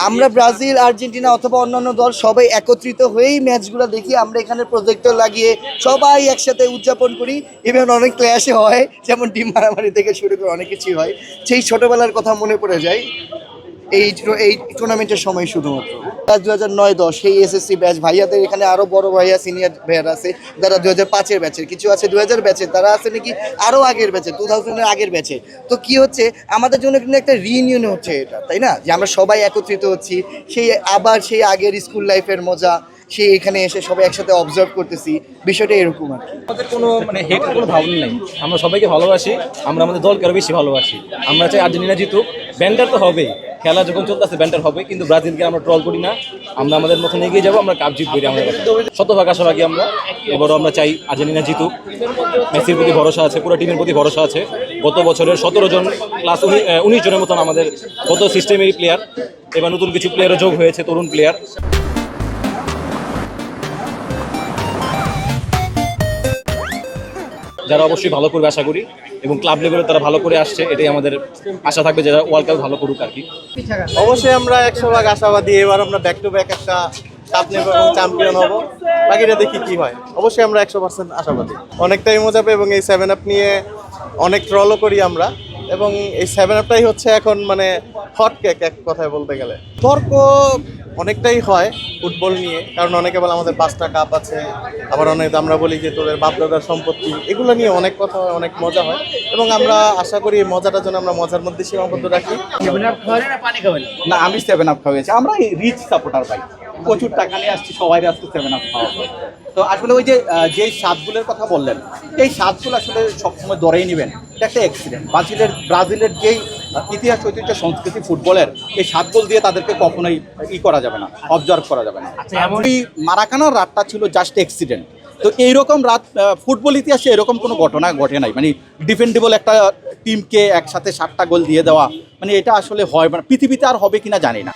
আমরা Brazil, Argentina অথবা অন্যান্য দল সবাই একত্রিত হয়েই ম্যাচগুলো দেখি। আমরা এখানে প্রজেক্টর লাগিয়ে সবাই একসাথে উদযাপন করি। ইভেন অনেক ক্ল্যাশে হয়, যেমন টিম মারামারি থেকে শুরু করে অনেক কিছুই হয়। সেই ছোটবেলার কথা মনে পড়ে যায় এই টুর্নামেন্টের সময় শুধুমাত্র। 2009-10 সেই এসএসসি ব্যাচ, ভাইয়াদের এখানে আরও বড় ভাইয়া সিনিয়র ভাইয়ারা আছে যারা 2005-এর ব্যাচের, কিছু আছে 2000 ব্যাচের, তারা আছে নাকি আরও আগের ব্যাচে, 2000-এর আগের ব্যাচে। তো কি হচ্ছে, আমাদের জন্য কিন্তু একটা রিইউনিয়ন হচ্ছে এটা, তাই না? যে আমরা সবাই একত্রিত হচ্ছি, সেই আগের স্কুল লাইফের মজা সেই এখানে এসে সবাই একসাথে অবজার্ভ করতেছি, বিষয়টা এরকম আর কি। আমাদের কোনো হেটের কোনো ভাবনা নেই, আমরা সবাইকে ভালোবাসি, আমরা আমাদের দলকে আরও বেশি ভালোবাসি। আমরা চাই আর্জেন্টিনা জিতুক, ব্যান্ডার তো হবেই, খেলা যখন চলতেছে ব্যান্ডার হবে, কিন্তু ব্রাজিলকে আমরা ট্রল করি না, আমরা আমাদের মতন এগিয়ে যাবো, আমরা কাপ জিতবো, আমাদের শতভাগ আশাবাদী আমরা। এবারও আমরা চাই আর্জেন্টিনা জিতুক, মেসির প্রতি ভরসা আছে, পুরো টিমের প্রতি ভরসা আছে। গত বছরের 17 জন প্লাস 19 জনের মতন আমাদের গত সিস্টেমেরই প্লেয়ার, এবার নতুন কিছু প্লেয়ারও যোগ হয়েছে, তরুণ প্লেয়ার। যারা অবশ্যই ভালো করবে আশা করি, এবং ক্লাব লেভেলে তারা ভালো করে আসছে, এটাই আমাদের আশা থাকবে যারা ওয়ার্ল্ড কাপ ভালো করুক আর কি। অবশ্যই আমরা 100% আশাবাদী, এবার আমরা ব্যাক টু ব্যাক একটা কাপ নেব এবং চ্যাম্পিয়ন হব। বাকিটা দেখি কি হয়। অবশ্যই আমরা 100% আশাবাদী। অনেকটাই মজা পাই এবং এই 7 আপ নিয়ে অনেক ট্রলও করি আমরা, এবং এই 7 আপটাই হচ্ছে এখন মানে হট কেক এক কথায় বলতে গেলে। তর্ক অনেকটাই হয় ফুটবল নিয়ে, কারণ অনেকে বলে আমাদের 5টা কাপ আছে, আবার অনেক আমরা বলি যে তোদের বাপদাদার সম্পত্তি, এগুলো নিয়ে অনেক কথা হয়, অনেক মজা হয়, এবং আমরা আশা করি এই মজাটার জন্য আমরা মজার মধ্যে সীমাবদ্ধ রাখি। না, আমি 7 আপ খাওয়াইছি। আমরা রিচ সাপোর্টার ভাই, প্রচুর টাকা নিয়ে আসছি, সবাই আসছে 7 আপ খাওয়াবো। তো আসলে ওই যে যেই স্বাদগুলোর কথা বললেন, এই স্বাদগুলো আসলে সবসময় ধরেই নেবেন, এটা একটা অ্যাক্সিডেন্ট। ব্রাজিলের যেই ইতিহাস, ঐতিহ্য, সংস্কৃতি ফুটবলের, এই স্বাদগুলো দিয়ে তাদেরকে কখনোই করা যাবে না, অবজার্ভ করা যাবে না। এমনই মারাকানার রাতটা ছিল জাস্ট অ্যাক্সিডেন্ট। তো এইরকম রাত ফুটবল ইতিহাসে এরকম কোনো ঘটনা ঘটে নাই, মানে ডিফেন্ডেবল একটা টিমকে একসাথে 7টা গোল দিয়ে দেওয়া, মানে এটা আসলে হয়, মানে পৃথিবীতে আর হবে কিনা জানি না।